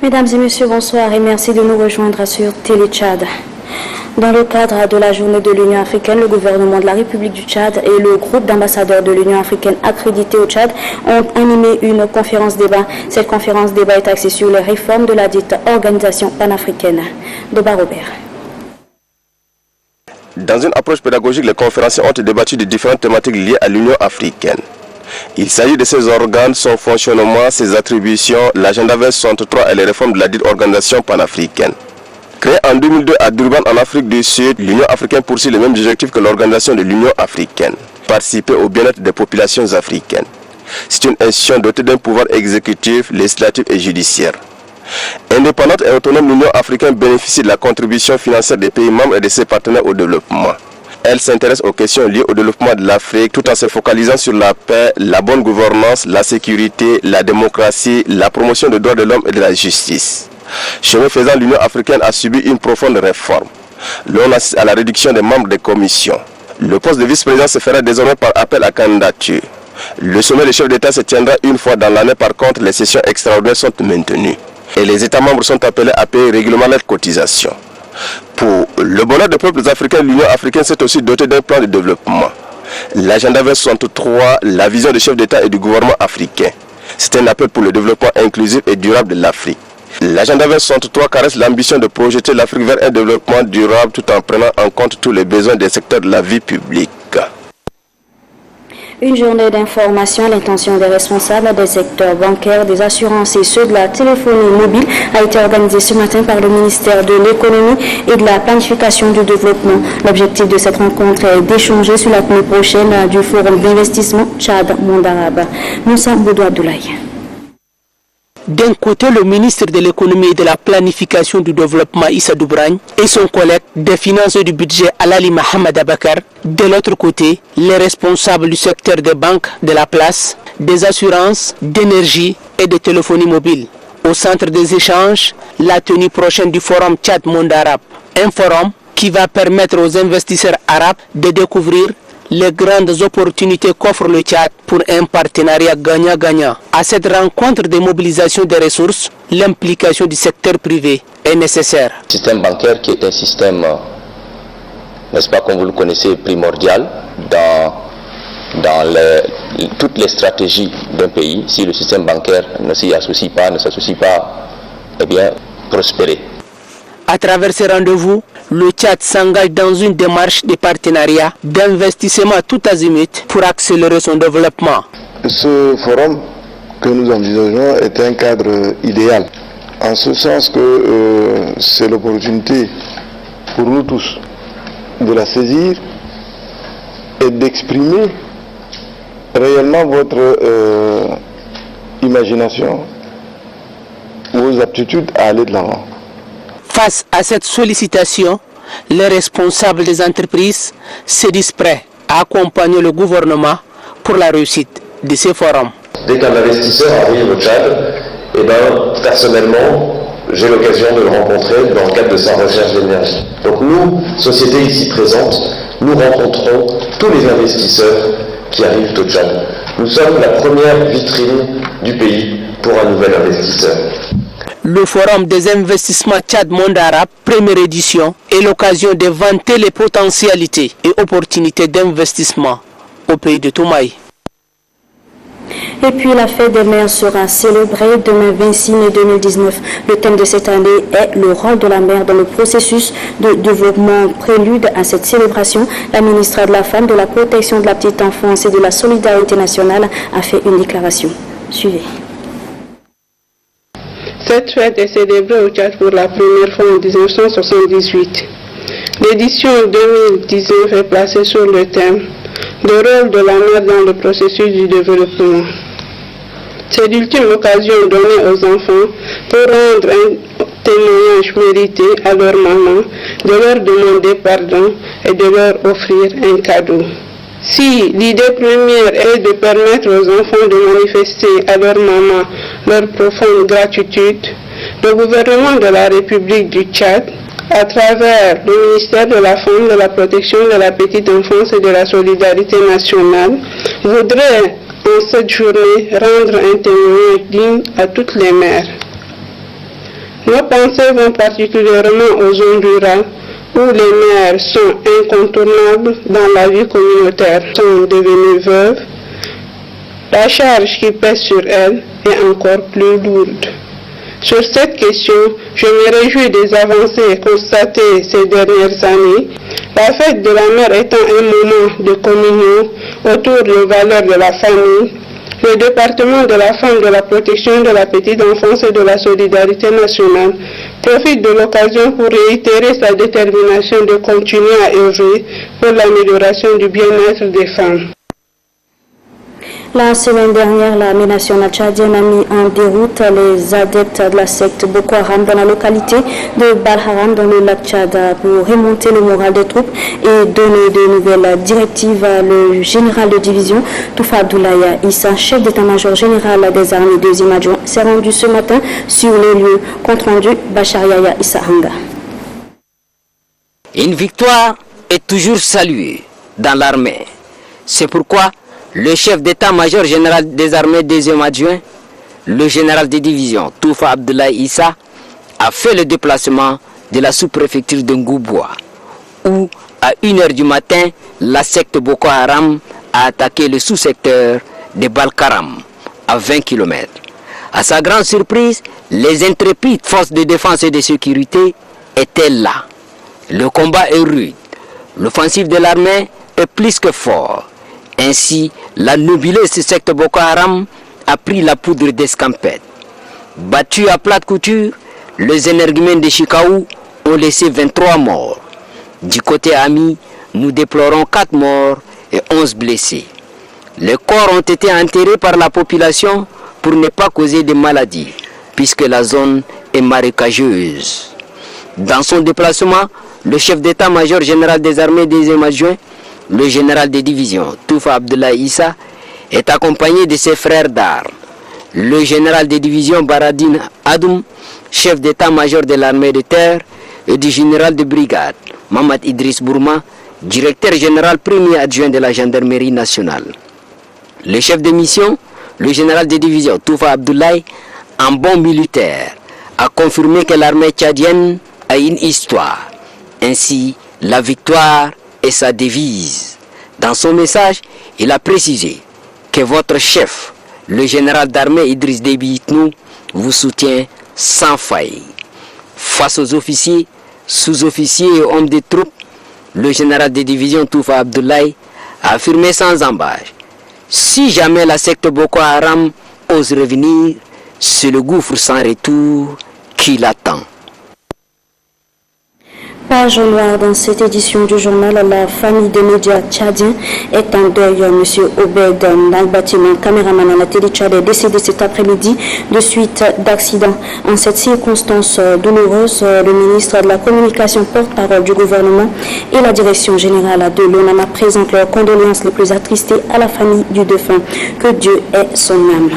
Mesdames et messieurs, bonsoir et merci de nous rejoindre sur Télé Tchad. Dans le cadre de la journée de l'Union africaine, le gouvernement de la République du Tchad et le groupe d'ambassadeurs de l'Union africaine accrédités au Tchad ont animé une conférence débat. Cette conférence débat est axée sur les réformes de la dite organisation panafricaine. Doba Robert. Dans une approche pédagogique, les conférenciers ont débattu de différentes thématiques liées à l'Union africaine. Il s'agit de ses organes, son fonctionnement, ses attributions, l'agenda 2063 et les réformes de la dite organisation panafricaine. Créée en 2002 à Durban en Afrique du Sud, l'Union africaine poursuit les mêmes objectifs que l'organisation de l'Union africaine, participer au bien-être des populations africaines. C'est une institution dotée d'un pouvoir exécutif, législatif et judiciaire. Indépendante et autonome, l'Union africaine bénéficie de la contribution financière des pays membres et de ses partenaires au développement. Elle s'intéresse aux questions liées au développement de l'Afrique tout en se focalisant sur la paix, la bonne gouvernance, la sécurité, la démocratie, la promotion des droits de l'homme et de la justice. Chemin faisant, l'Union africaine a subi une profonde réforme. L'on assiste à la réduction des membres des commissions. Le poste de vice-président se fera désormais par appel à candidature. Le sommet des chefs d'État se tiendra une fois dans l'année. Par contre, les sessions extraordinaires sont maintenues. Et les États membres sont appelés à payer régulièrement leurs cotisations. Pour le bonheur des peuples africains, l'Union africaine s'est aussi dotée d'un plan de développement. L'agenda 2063, la vision des chefs d'État et du gouvernement africain. C'est un appel pour le développement inclusif et durable de l'Afrique. L'agenda 2063 caresse l'ambition de projeter l'Afrique vers un développement durable tout en prenant en compte tous les besoins des secteurs de la vie publique. Une journée d'information à l'intention des responsables des secteurs bancaires, des assurances et ceux de la téléphonie mobile a été organisée ce matin par le ministère de l'économie et de la planification du développement. L'objectif de cette rencontre est d'échanger sur la tenue prochaine du forum d'investissement Tchad Monde Arabe. Moussa Boudou Abdoulaye. D'un côté, le ministre de l'économie et de la planification du développement Issa Doubragne et son collègue des finances et du budget Alali Mohamed Abakar. De l'autre côté, les responsables du secteur des banques, de la place, des assurances, d'énergie et de téléphonie mobile. Au centre des échanges, la tenue prochaine du forum Tchad Monde Arabe. Un forum qui va permettre aux investisseurs arabes de découvrir les grandes opportunités qu'offre le Tchad pour un partenariat gagnant-gagnant. À cette rencontre de mobilisation des ressources, l'implication du secteur privé est nécessaire. Le système bancaire qui est un système, n'est-ce pas, comme vous le connaissez, primordial dans toutes les stratégies d'un pays. Si le système bancaire ne s'associe pas, eh bien, prospérer. À travers ces rendez-vous, le Tchad s'engage dans une démarche de partenariat, d'investissement tout azimut pour accélérer son développement. Ce forum que nous envisageons est un cadre idéal, en ce sens que c'est l'opportunité pour nous tous de la saisir et d'exprimer réellement votre imagination, vos aptitudes à aller de l'avant. Face à cette sollicitation, les responsables des entreprises se disent prêts à accompagner le gouvernement pour la réussite de ces forums. Dès qu'un investisseur arrive au Tchad, personnellement, j'ai l'occasion de le rencontrer dans le cadre de sa recherche d'énergie. Donc nous, sociétés ici présentes, nous rencontrons tous les investisseurs qui arrivent au Tchad. Nous sommes la première vitrine du pays pour un nouvel investisseur. Le forum des investissements Tchad Monde Arabe, première édition, est l'occasion de vanter les potentialités et opportunités d'investissement au pays de Toumaï. Et puis la fête des mères sera célébrée demain 26 mai 2019. Le thème de cette année est le rôle de la mère dans le processus de développement. Prélude à cette célébration, la ministre de la Femme, de la Protection de la Petite Enfance et de la Solidarité nationale a fait une déclaration. Suivez. Cette fête est célébrée au Tchad pour la première fois en 1978. L'édition 2019 est placée sur le thème « Le rôle de la mère dans le processus du développement ». C'est l'ultime occasion donnée aux enfants pour rendre un témoignage mérité à leur maman, de leur demander pardon et de leur offrir un cadeau. Si l'idée première est de permettre aux enfants de manifester à leur maman leur profonde gratitude, le gouvernement de la République du Tchad, à travers le ministère de la Femme, de la Protection de la Petite Enfance et de la Solidarité nationale, voudrait en cette journée rendre un témoignage digne à toutes les mères. Nos pensées vont particulièrement aux zones rurales où les mères sont incontournables dans la vie communautaire, sont devenues veuves. La charge qui pèse sur elles est encore plus lourde. Sur cette question, je me réjouis des avancées constatées ces dernières années, la fête de la mère étant un moment de communion autour des valeurs de la famille. Le département de la femme, de la protection de la petite enfance et de la solidarité nationale profite de l'occasion pour réitérer sa détermination de continuer à œuvrer pour l'amélioration du bien-être des femmes. La semaine dernière, l'armée nationale tchadienne a mis en déroute les adeptes de la secte Boko Haram dans la localité de Balharam dans le lac Tchad pour remonter le moral des troupes et donner de nouvelles directives. Le général de division Toufa Abdoulaye Issa, chef d'état-major général des armées 2e adjoint, s'est rendu ce matin sur les lieux. Compte rendu Bachar Yaya Issa Hanga. Une victoire est toujours saluée dans l'armée. C'est pourquoi le chef d'état-major général des armées 2e adjoint, le général de division Toufa Abdoulaye Issa, a fait le déplacement de la sous-préfecture de Ngouboua, où à 1h du matin, la secte Boko Haram a attaqué le sous-secteur de Balkaram, à 20 km. À sa grande surprise, les intrépides forces de défense et de sécurité étaient là. Le combat est rude. L'offensive de l'armée est plus que forte. Ainsi, la nobileuse secte Boko Haram a pris la poudre d'escampette. Battus à plate couture, les énergumènes de Chikaou ont laissé 23 morts. Du côté ami, nous déplorons 4 morts et 11 blessés. Les corps ont été enterrés par la population pour ne pas causer de maladies, puisque la zone est marécageuse. Dans son déplacement, le chef d'état-major général des armées 2e adjoint, le général de division Toufa Abdoulaye Issa, est accompagné de ses frères d'armes, le général de division Baradine Adoum, chef d'état-major de l'armée de terre, et du général de brigade Mamad Idriss Bourma, directeur général premier adjoint de la gendarmerie nationale. Le chef de mission, le général de division Toufa Abdoulaye, en bon militaire, a confirmé que l'armée tchadienne a une histoire. Ainsi, la victoire est sa devise. Dans son message, il a précisé que votre chef, le général d'armée Idriss Déby Itnou, vous soutient sans faille. Face aux officiers, sous-officiers et hommes de troupes, le général de division Toufa Abdoulaye a affirmé sans embâche: si jamais la secte Boko Haram ose revenir, c'est le gouffre sans retour qui l'attend. Page noire dans cette édition du journal, la famille des médias tchadiens est en deuil. Monsieur Obed Nalbatiman, caméraman à la télé Tchad, est décédé cet après-midi de suite d'accident. En cette circonstance douloureuse, le ministre de la Communication, porte-parole du gouvernement et la direction générale de l'ONAMA présentent leurs condoléances les plus attristées à la famille du défunt. Que Dieu ait son âme.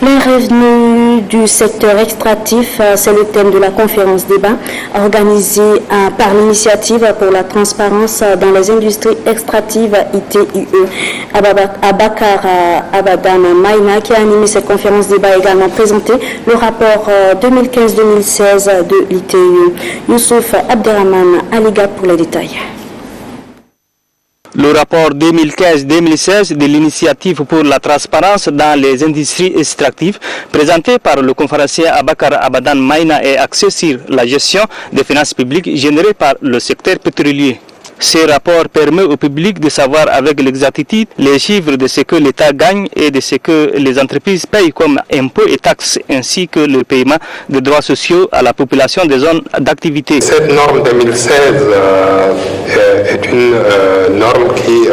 Les revenus du secteur extractif, c'est le thème de la conférence débat organisée par l'initiative pour la transparence dans les industries extractives ITIE. Abakar Abadan Maïna, qui a animé cette conférence débat, a également présenté le rapport 2015-2016 de l'ITIE. Youssouf Abderrahman Aliga pour les détails. Le rapport 2015-2016 de l'initiative pour la transparence dans les industries extractives, présenté par le conférencier Abakar Abadan Maïna, est axé sur la gestion des finances publiques générées par le secteur pétrolier. Ce rapport permet au public de savoir avec l'exactitude les chiffres de ce que l'État gagne et de ce que les entreprises payent comme impôts et taxes, ainsi que le paiement de droits sociaux à la population des zones d'activité. Cette norme 2016 est une norme qui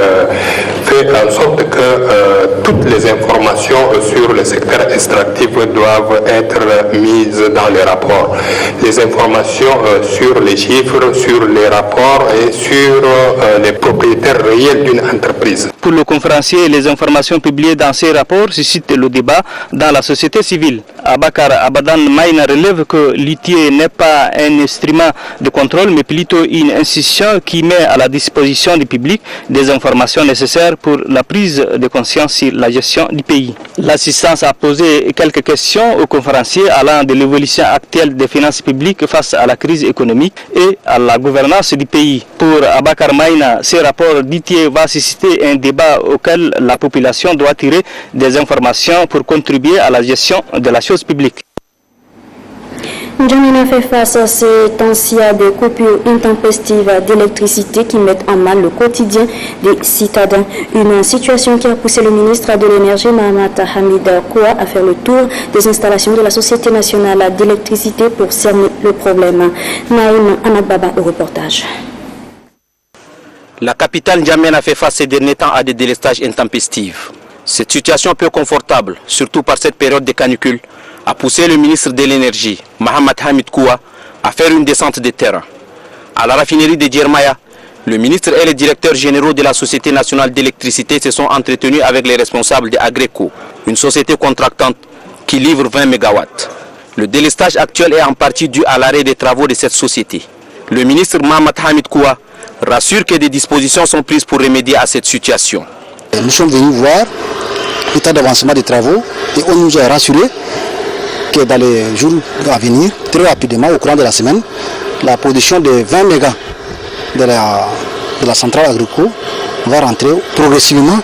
fait en sorte que toutes les informations sur le secteur extractif doivent être mises dans les rapports. Les informations sur les chiffres, sur les rapports et sur les propriétaires réels d'une entreprise. Pour le conférencier, les informations publiées dans ces rapports suscitent le débat dans la société civile. Abakar Abadan Maïna relève que l'ITIE n'est pas un instrument de contrôle, mais plutôt une institution qui met à la disposition du public des informations nécessaires pour la prise de conscience sur la gestion du pays. L'assistance a posé quelques questions aux conférenciers allant de l'évolution actuelle des finances publiques face à la crise économique et à la gouvernance du pays. Pour Abakar Maïna, ce rapport d'ITIE va susciter un débat auquel la population doit tirer des informations pour contribuer à la gestion de la chose publique. N'Djamena fait face à ces temps-ci à des coupures intempestives d'électricité qui mettent en mal le quotidien des citadins. Une situation qui a poussé le ministre de l'Énergie, Mahamat Hamid Koua, à faire le tour des installations de la Société nationale d'électricité pour cerner le problème. Naïm Anababa, au reportage. La capitale N'Djamena fait face ces derniers temps à des délestages intempestifs. Cette situation peu confortable, surtout par cette période de canicule, a poussé le ministre de l'Énergie, Mahamat Hamid Koua, à faire une descente de terrain. À la raffinerie de Djermaya, le ministre et les directeurs généraux de la Société nationale d'électricité se sont entretenus avec les responsables de Agreco, une société contractante qui livre 20 MW. Le délestage actuel est en partie dû à l'arrêt des travaux de cette société. Le ministre Mahamat Hamid Koua rassure que des dispositions sont prises pour remédier à cette situation. Nous sommes venus voir l'état d'avancement des travaux et on nous a rassuré que dans les jours à venir, très rapidement, au courant de la semaine, la production de 20 mégas de la centrale agricole va rentrer progressivement,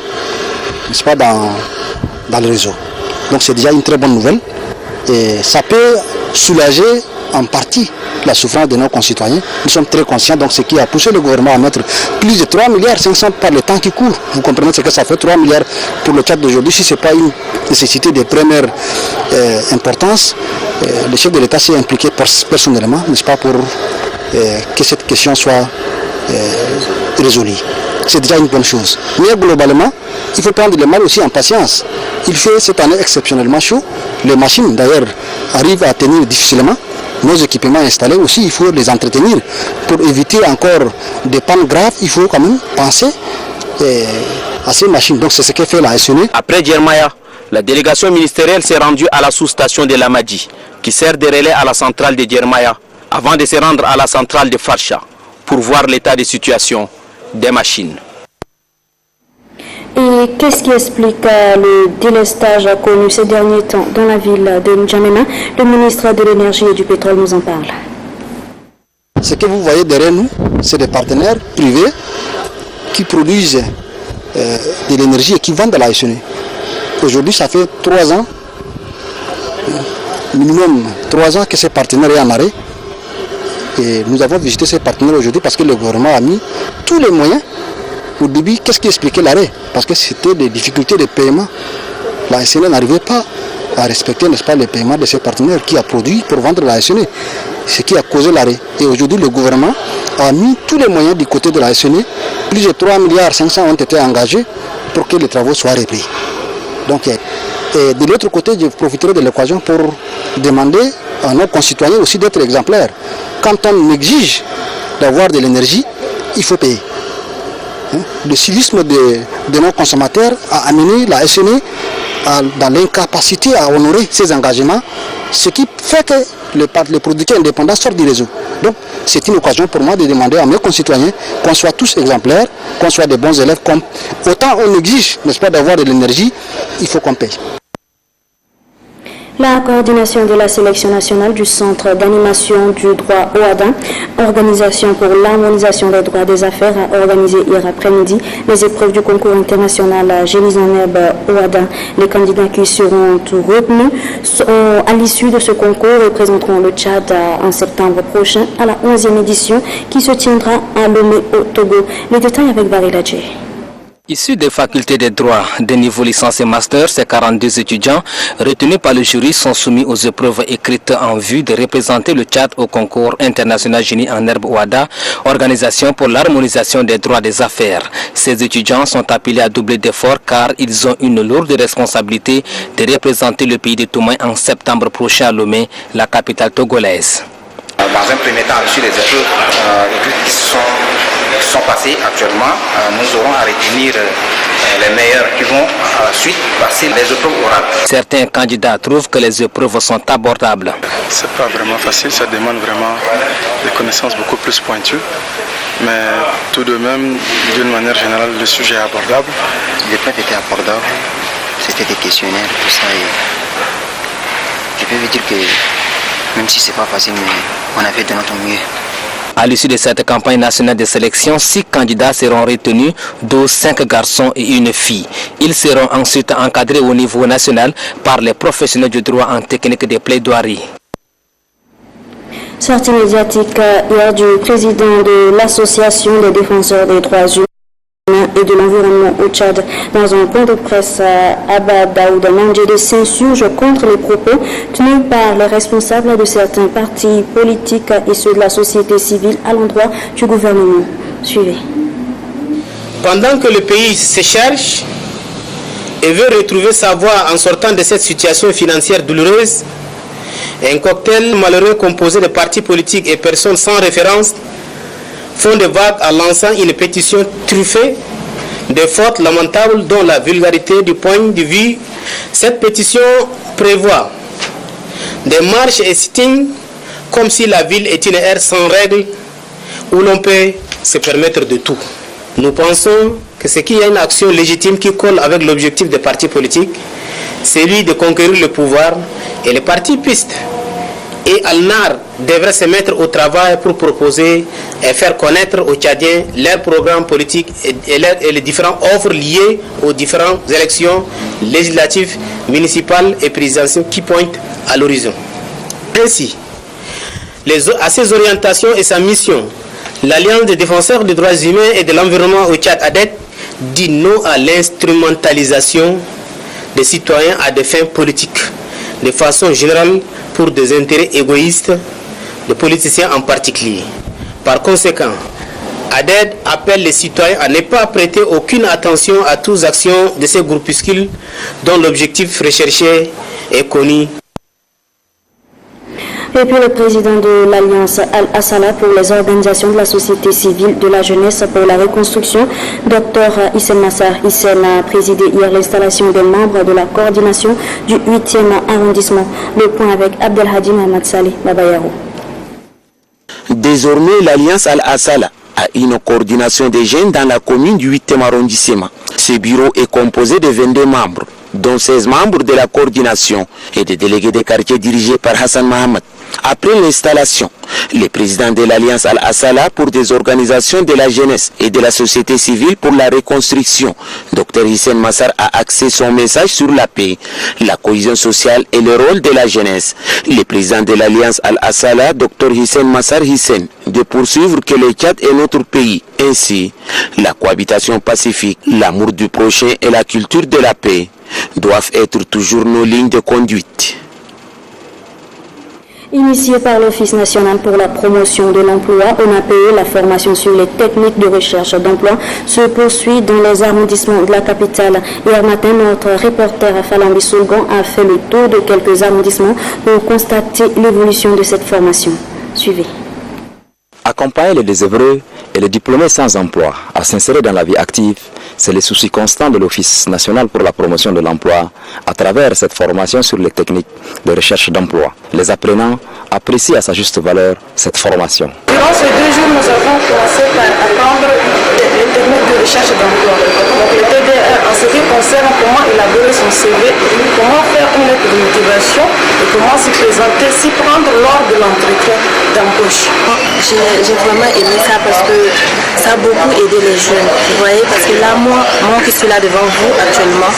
n'est-ce pas, dans le réseau. Donc c'est déjà une très bonne nouvelle et ça peut soulager en partie la souffrance de nos concitoyens. Nous sommes très conscients, donc ce qui a poussé le gouvernement à mettre plus de 3,5 milliards par le temps qui court. Vous comprenez ce que ça fait, 3 milliards pour le Tchad d'aujourd'hui. Si ce n'est pas une nécessité de première importance, le chef de l'État s'est impliqué personnellement, n'est-ce pas, pour que cette question soit résolue. C'est déjà une bonne chose. Mais globalement, il faut prendre le mal aussi en patience. Il fait cette année exceptionnellement chaud. Les machines, d'ailleurs, arrivent à tenir difficilement. Nos équipements installés aussi, il faut les entretenir. Pour éviter encore des pannes graves, il faut quand même penser à ces machines. Donc c'est ce que fait la SNE. Après Djermaya, la délégation ministérielle s'est rendue à la sous-station de Lamadi, qui sert de relais à la centrale de Djermaya, avant de se rendre à la centrale de Farsha, pour voir l'état de situation des machines. Et qu'est-ce qui explique le délestage connu ces derniers temps dans la ville de N'Djamena? Le ministre de l'Énergie et du Pétrole nous en parle. Ce que vous voyez derrière nous, c'est des partenaires privés qui produisent de l'énergie et qui vendent de la SNE. Aujourd'hui, ça fait 3 ans, minimum 3 ans que ces partenaires sont en arrêt. Et nous avons visité ces partenaires aujourd'hui parce que le gouvernement a mis tous les moyens. Au début, qu'est-ce qui expliquait l'arrêt? Parce que c'était des difficultés de paiement. La SNE n'arrivait pas à respecter, n'est-ce pas, les paiements de ses partenaires qui a produit pour vendre la SNE. Ce qui a causé l'arrêt. Et aujourd'hui, le gouvernement a mis tous les moyens du côté de la SNE. Plus de 3,5 milliards ont été engagés pour que les travaux soient repris. Donc, et de l'autre côté, je profiterai de l'occasion pour demander à nos concitoyens aussi d'être exemplaires. Quand on exige d'avoir de l'énergie, il faut payer. Le civisme de nos consommateurs a amené la SNE dans l'incapacité à honorer ses engagements, ce qui fait que les producteurs indépendants sortent du réseau. Donc c'est une occasion pour moi de demander à mes concitoyens qu'on soit tous exemplaires, qu'on soit des bons élèves. Autant on exige, n'est-ce pas, d'avoir de l'énergie, il faut qu'on paye. La coordination de la sélection nationale du Centre d'animation du droit OADA, Organisation pour l'harmonisation des droits des affaires, a organisé hier après-midi les épreuves du concours international Génie en herbe OADA. Les candidats qui seront retenus à l'issue de ce concours représenteront le Tchad en septembre prochain à la 11e édition qui se tiendra à Lomé au Togo. Les détails avec Barry Ladje. Issus des facultés des droits de niveau licence et master, ces 42 étudiants retenus par le jury sont soumis aux épreuves écrites en vue de représenter le Tchad au concours international Génie en herbe OADA, Organisation pour l'harmonisation des droits des affaires. Ces étudiants sont appelés à doubler d'efforts car ils ont une lourde responsabilité de représenter le pays de Toumaï en septembre prochain à Lomé, la capitale togolaise. Dans un premier temps, sur les épreuves écrites qui sont sont passées actuellement. Nous aurons à retenir les meilleurs qui vont ensuite passer les épreuves orales. Certains candidats trouvent que les épreuves sont abordables. C'est pas vraiment facile, ça demande vraiment des connaissances beaucoup plus pointues. Mais tout de même, d'une manière générale, le sujet est abordable. L'épreuve était abordable, c'était des questionnaires, tout ça. Et je peux vous dire que même si c'est pas facile, mais on a fait de notre mieux. À l'issue de cette campagne nationale de sélection, 6 candidats seront retenus, dont 5 garçons et une fille. Ils seront ensuite encadrés au niveau national par les professionnels du droit en technique de plaidoirie. Sortie médiatique hier du président de l'Association des défenseurs des droits humains et de l'environnement au Tchad. Dans un point de presse, Abba Daouda Mandjede s'insurge contre les propos tenus par les responsables de certains partis politiques et ceux de la société civile à l'endroit du gouvernement. Suivez. Pendant que le pays se cherche et veut retrouver sa voie en sortant de cette situation financière douloureuse, un cocktail malheureux composé de partis politiques et personnes sans référence font des vagues en lançant une pétition truffée de fautes lamentables dont la vulgarité du point de vue. Cette pétition prévoit des marches et sittings comme si la ville était une ère sans règles où l'on peut se permettre de tout. Nous pensons que c'est qu'il y a une action légitime qui colle avec l'objectif des partis politiques, celui de conquérir le pouvoir, et les partis pistes et Al-Nar devraient se mettre au travail pour proposer et faire connaître aux Tchadiens leurs programmes politiques et les différentes offres liées aux différentes élections législatives, municipales et présidentielles qui pointent à l'horizon. Ainsi, à ces orientations et sa mission, l'Alliance des défenseurs des droits humains et de l'environnement au Tchad ADET dit non à l'instrumentalisation des citoyens à des fins politiques, de façon générale pour des intérêts égoïstes, des politiciens en particulier. Par conséquent, ADED appelle les citoyens à ne pas prêter aucune attention à toutes les actions de ces groupuscules dont l'objectif recherché est connu. Et puis le président de l'Alliance Al-Assala pour les organisations de la société civile de la jeunesse pour la reconstruction, Dr Hissène Massar Hissène, a présidé hier l'installation des membres de la coordination du 8e arrondissement. Le point avec Abdelhadi Mohamed Saleh Babayaro. Désormais, l'Alliance Al-Assala a une coordination des jeunes dans la commune du 8e arrondissement. Ce bureau est composé de 22 membres, dont 16 membres de la coordination et des délégués des quartiers dirigés par Hassan Mohamed. Après l'installation, le président de l'Alliance Al-Assala pour des organisations de la jeunesse et de la société civile pour la reconstruction, Dr Hissène Massar a axé son message sur la paix, la cohésion sociale et le rôle de la jeunesse. Le président de l'Alliance Al-Assala, Dr Hissène Massar Hissène, de poursuivre que le Tchad est notre pays. Ainsi, la cohabitation pacifique, l'amour du prochain et la culture de la paix doivent être toujours nos lignes de conduite. Initié par l'Office national pour la promotion de l'emploi, ONAPE, la formation sur les techniques de recherche d'emploi se poursuit dans les arrondissements de la capitale. Hier matin, notre reporter Falambi Soulgan a fait le tour de quelques arrondissements pour constater l'évolution de cette formation. Suivez. Accompagner les désœuvreux et les diplômés sans emploi à s'insérer dans la vie active, c'est le souci constant de l'Office national pour la promotion de l'emploi à travers cette formation sur les techniques de recherche d'emploi. Les apprenants apprécient à sa juste valeur cette formation. Durant ces 2 jours, nous avons commencé par apprendre les techniques de recherche d'emploi. Donc le TDR en ce qui concerne comment élaborer son CV, comment faire une lettre de motivation et comment s'y présenter, s'y prendre lors de l'entretien d'embauche. J'ai vraiment aimé ça parce que ça a beaucoup aidé les jeunes. Vous voyez, parce que là, moi qui suis là devant vous actuellement,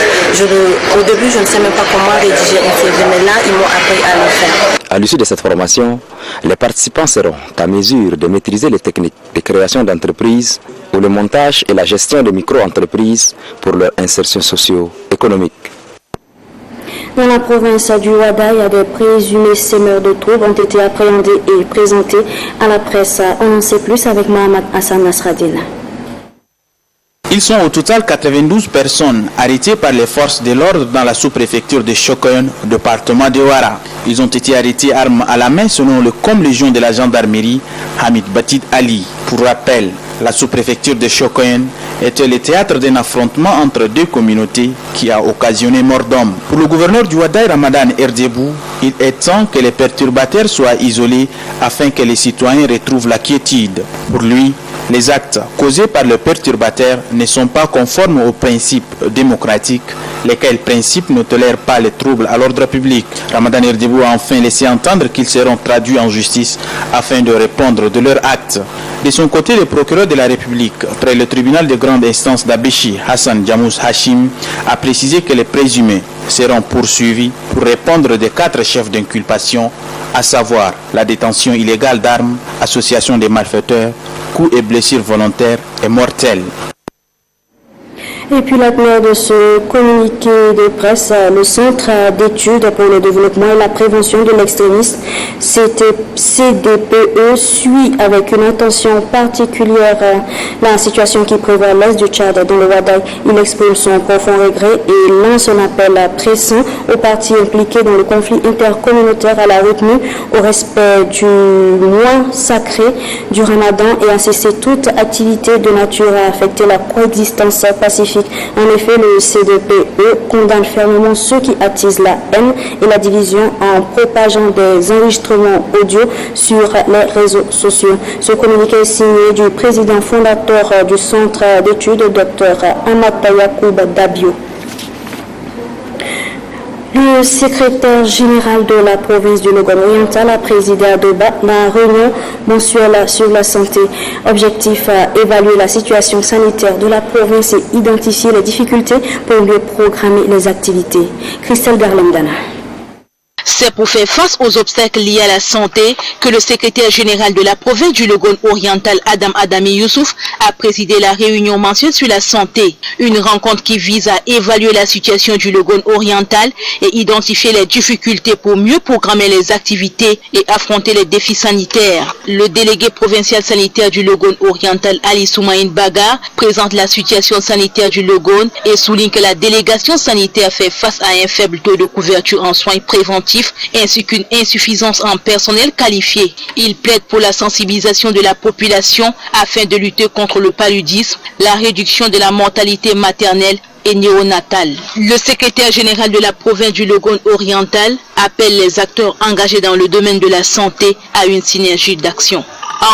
au début, je ne sais même pas comment rédiger un CV, mais là, ils m'ont appris à le faire. À l'issue de cette formation, les participants seront à mesure de maîtriser les techniques de création d'entreprises ou le montage et la gestion de micro-entreprises pour leur insertion socio-économique. Dans la province du Ouaddaï, des présumés semeurs de troubles ont été appréhendés et présentés à la presse. On en sait plus avec Mohamed Hassan Nasraddin. Ils sont au total 92 personnes arrêtées par les forces de l'ordre dans la sous-préfecture de Chokoyon, au département de Ouara. Ils ont été arrêtés armes à la main selon le com-légion de la gendarmerie, Hamid Batid Ali. Pour rappel, La sous-préfecture de Chocoyen était le théâtre d'un affrontement entre deux communautés qui a occasionné mort d'hommes. Pour le gouverneur du Wadaï, Ramadan Erdebou, il est temps que les perturbateurs soient isolés afin que les citoyens retrouvent la quiétude. Pour lui, les actes causés par le perturbateur ne sont pas conformes aux principes démocratiques, lesquels principes ne tolèrent pas les troubles à l'ordre public. Ramadan Erdebou a enfin laissé entendre qu'ils seront traduits en justice afin de répondre de leurs actes. De son côté, le procureur de la République, près le tribunal de grande instance d'Abéchi, Hassan Jamous Hashim, a précisé que les présumés seront poursuivis pour répondre des 4 chefs d'inculpation, à savoir la détention illégale d'armes, association des malfaiteurs, coups et blessures volontaires et mortelles. Et puis la teneur de ce communiqué de presse, le Centre d'études pour le développement et la prévention de l'extrémisme, CDPE, suit avec une attention particulière la situation qui prévaut à l'est du Tchad dans le Wadaï. Il exprime son profond regret et lance un appel pressant aux partis impliqués dans le conflit intercommunautaire à la retenue, au respect du mois sacré du Ramadan et à cesser toute activité de nature à affecter la coexistence pacifique. En effet, le CDPE condamne fermement ceux qui attisent la haine et la division en propageant des enregistrements audio sur les réseaux sociaux. Ce communiqué est signé du président fondateur du centre d'études, Dr Amata Yacoub Dabio. Le secrétaire général de la province du Logone oriental a présidé à Doba la réunion mensuelle sur la santé. Objectif, évaluer la situation sanitaire de la province et identifier les difficultés pour mieux programmer les activités. Christelle Garlandana. C'est pour faire face aux obstacles liés à la santé que le secrétaire général de la province du Logone oriental, Adam Adami Youssouf, a présidé la réunion mensuelle sur la santé. Une rencontre qui vise à évaluer la situation du Logone oriental et identifier les difficultés pour mieux programmer les activités et affronter les défis sanitaires. Le délégué provincial sanitaire du Logone oriental, Ali Soumaïn Bagar, présente la situation sanitaire du Logone et souligne que la délégation sanitaire fait face à un faible taux de couverture en soins préventifs ainsi qu'une insuffisance en personnel qualifié. Il plaide pour la sensibilisation de la population afin de lutter contre le paludisme, la réduction de la mortalité maternelle et néonatale. Le secrétaire général de la province du Logone oriental appelle les acteurs engagés dans le domaine de la santé à une synergie d'action.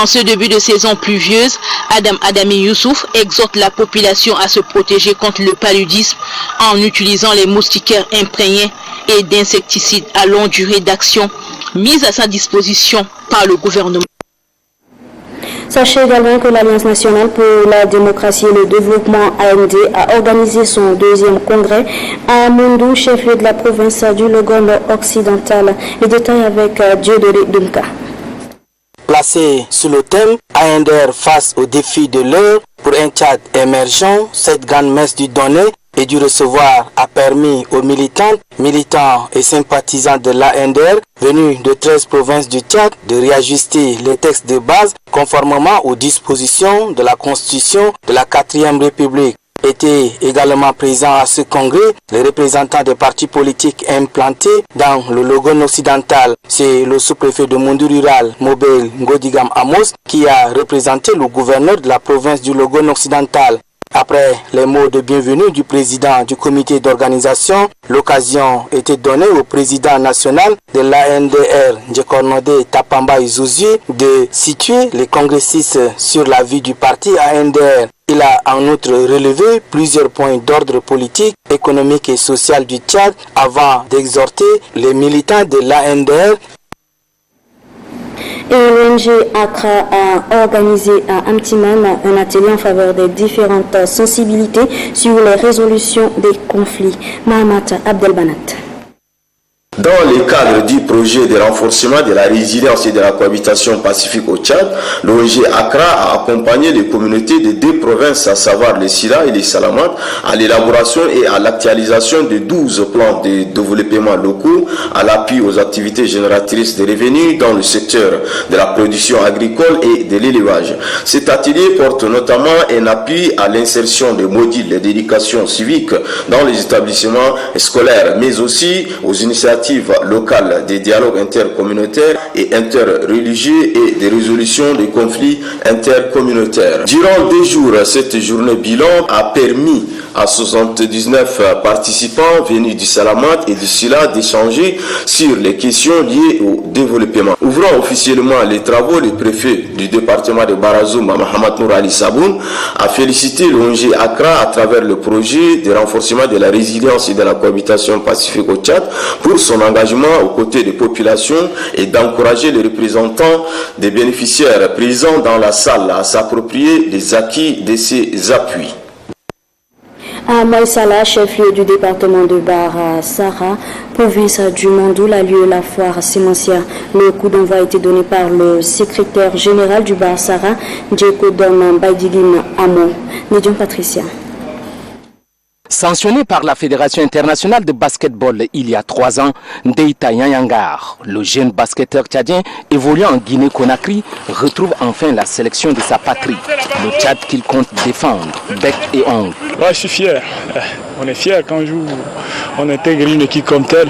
En ce début de saison pluvieuse, Adam Adami Youssouf exhorte la population à se protéger contre le paludisme en utilisant les moustiquaires imprégnés et d'insecticides à longue durée d'action mis à sa disposition par le gouvernement. Sachez également que l'Alliance nationale pour la démocratie et le développement AND a organisé son 2e congrès à Mondou, chef-lieu de la province du Logone occidental. Les détails avec Dieudonné Dumka. Placé sous le thème ANDR face aux défis de l'heure pour un Tchad émergent, cette grande messe du donner et du recevoir a permis aux militants et sympathisants de l'ANDR venus de 13 provinces du Tchad de réajuster les textes de base conformément aux dispositions de la Constitution de la 4e République. Étaient également présents à ce congrès les représentants des partis politiques implantés dans le Logone occidental. C'est le sous-préfet de Mondou rural, Mobel Ngodigam Amos, qui a représenté le gouverneur de la province du Logone occidental. Après les mots de bienvenue du président du comité d'organisation, l'occasion était donnée au président national de l'ANDR, Djekornode Tapamba Izuzi, de situer les congressistes sur la vie du parti ANDR. Il a en outre relevé plusieurs points d'ordre politique, économique et social du Tchad avant d'exhorter les militants de l'ANDR. Et l'ONG Accra a organisé à Amtiman un atelier en faveur des différentes sensibilités sur les résolutions des conflits. Mahamat Abdelbanat. Dans le cadre du projet de renforcement de la résilience et de la cohabitation pacifique au Tchad, l'ONG Accra a accompagné les communautés de 2 provinces, à savoir les Sira et les Salamat, à l'élaboration et à l'actualisation de 12 plans de développement locaux à l'appui aux activités génératrices de revenus dans le secteur de la production agricole et de l'élevage. Cet atelier porte notamment un appui à l'insertion de modules d'éducation civique dans les établissements scolaires, mais aussi aux initiatives locales des dialogues intercommunautaires et interreligieux et des résolutions des conflits intercommunautaires. Durant 2 jours, cette journée bilan a permis à 79 participants venus du Salamat et du Sila d'échanger sur les questions liées au développement. Ouvrant officiellement les travaux, le préfet du département de Barazoum, Mohamed Nour Ali Saboun, a félicité l'ONG Accra à travers le projet de renforcement de la résilience et de la cohabitation pacifique au Tchad pour son engagement aux côtés des populations et d'encourager les représentants des bénéficiaires présents dans la salle à s'approprier les acquis de ces appuis. À Maïsala, chef-lieu du département de Bar-Sara, province du Mandoul, a lieu la foire sémencière. Le coup d'envoi a été donné par le secrétaire général du Bar-Sara, Djekodom Baidigim Amon. Nédion Patricia. Sanctionné par la Fédération internationale de basketball il y a 3 ans, Ndeita Yanyangar, le jeune basketteur tchadien évoluant en Guinée-Conakry, retrouve enfin la sélection de sa patrie, le Tchad qu'il compte défendre, bec et ongle. Ouais, je suis fier. On est fier quand on intègre une équipe comme telle.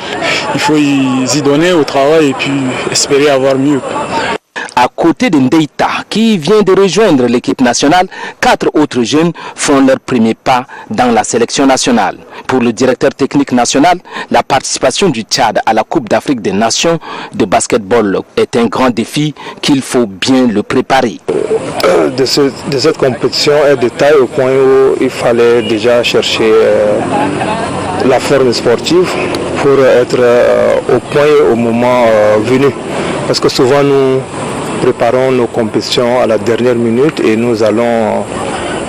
Il faut y donner au travail et puis espérer avoir mieux. À côté de Ndeita, qui vient de rejoindre l'équipe nationale, 4 autres jeunes font leur premier pas dans la sélection nationale. Pour le directeur technique national, la participation du Tchad à la Coupe d'Afrique des Nations de basketball est un grand défi qu'il faut bien le préparer. De cette compétition est de taille au point où il fallait déjà chercher la forme sportive pour être au point au moment venu. Parce que souvent nous préparons nos compétitions à la dernière minute et nous allons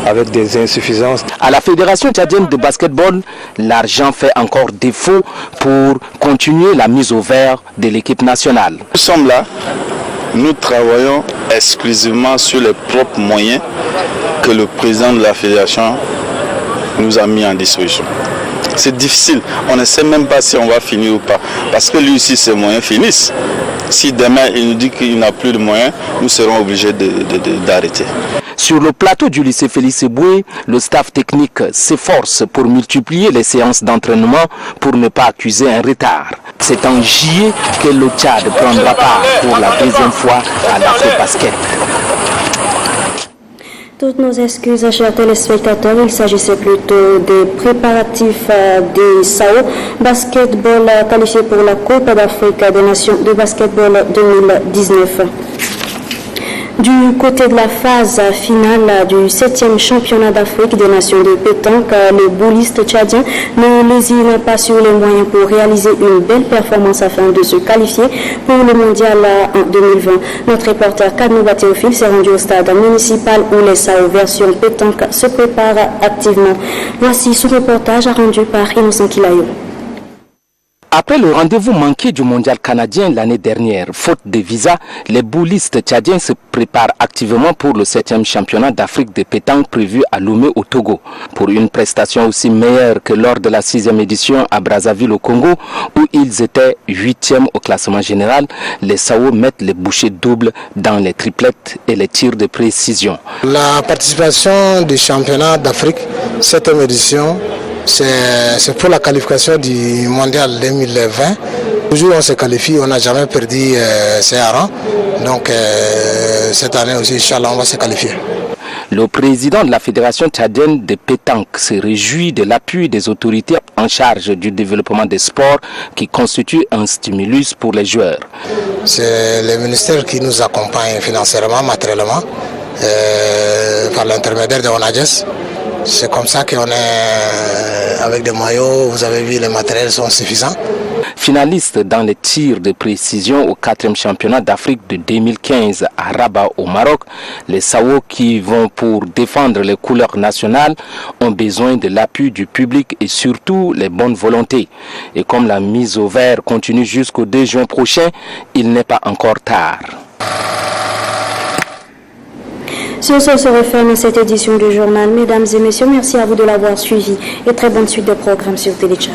avec des insuffisances. À la Fédération tchadienne de basketball, l'argent fait encore défaut pour continuer la mise au vert de l'équipe nationale. Nous sommes là, nous travaillons exclusivement sur les propres moyens que le président de la Fédération nous a mis en disposition. C'est difficile, on ne sait même pas si on va finir ou pas, parce que lui aussi ses moyens finissent. Si demain il nous dit qu'il n'a plus de moyens, nous serons obligés d'arrêter. Sur le plateau du lycée Félix Eboué, le staff technique s'efforce pour multiplier les séances d'entraînement pour ne pas accuser un retard. C'est en juillet que le Tchad prendra part pour la 2e fois à l'Afro-Basket. Toutes nos excuses, chers téléspectateurs, il s'agissait plutôt des préparatifs des SAO basketball qualifiés pour la Coupe d'Afrique des Nations de basketball 2019. Du côté de la phase finale du 7e championnat d'Afrique des Nations de pétanque, les boulistes tchadiens ne lésinent pas sur les moyens pour réaliser une belle performance afin de se qualifier pour le mondial en 2020. Notre reporter Kadnouba Théophile s'est rendu au stade municipal où les SAO version pétanque se préparent activement. Voici ce reportage rendu par Innocent Kilayo. Après le rendez-vous manqué du mondial canadien l'année dernière, faute de visa, les boulistes tchadiens se préparent activement pour le 7e championnat d'Afrique de pétanque prévu à Lomé au Togo. Pour une prestation aussi meilleure que lors de la 6e édition à Brazzaville au Congo, où ils étaient 8e au classement général, les SAO mettent les bouchées doubles dans les triplettes et les tirs de précision. La participation du championnat d'Afrique, 7e édition, c'est pour la qualification du mondial 2020. Toujours on se qualifie, on n'a jamais perdu ses rangs. Donc cette année aussi, Inch'Allah, on va se qualifier. Le président de la Fédération tchadienne de pétanque se réjouit de l'appui des autorités en charge du développement des sports qui constitue un stimulus pour les joueurs. C'est le ministère qui nous accompagne financièrement, matériellement, par l'intermédiaire de ONAGES. C'est comme ça qu'on est avec des maillots, vous avez vu, les matériels sont suffisants. Finaliste dans les tirs de précision au 4e championnat d'Afrique de 2015 à Rabat au Maroc, les SAO qui vont pour défendre les couleurs nationales ont besoin de l'appui du public et surtout les bonnes volontés. Et comme la mise au vert continue jusqu'au 2 juin prochain, il n'est pas encore tard. Sur ce se referme cette édition du journal. Mesdames et messieurs, merci à vous de l'avoir suivi et très bonne suite de programmes sur Télé Tchad.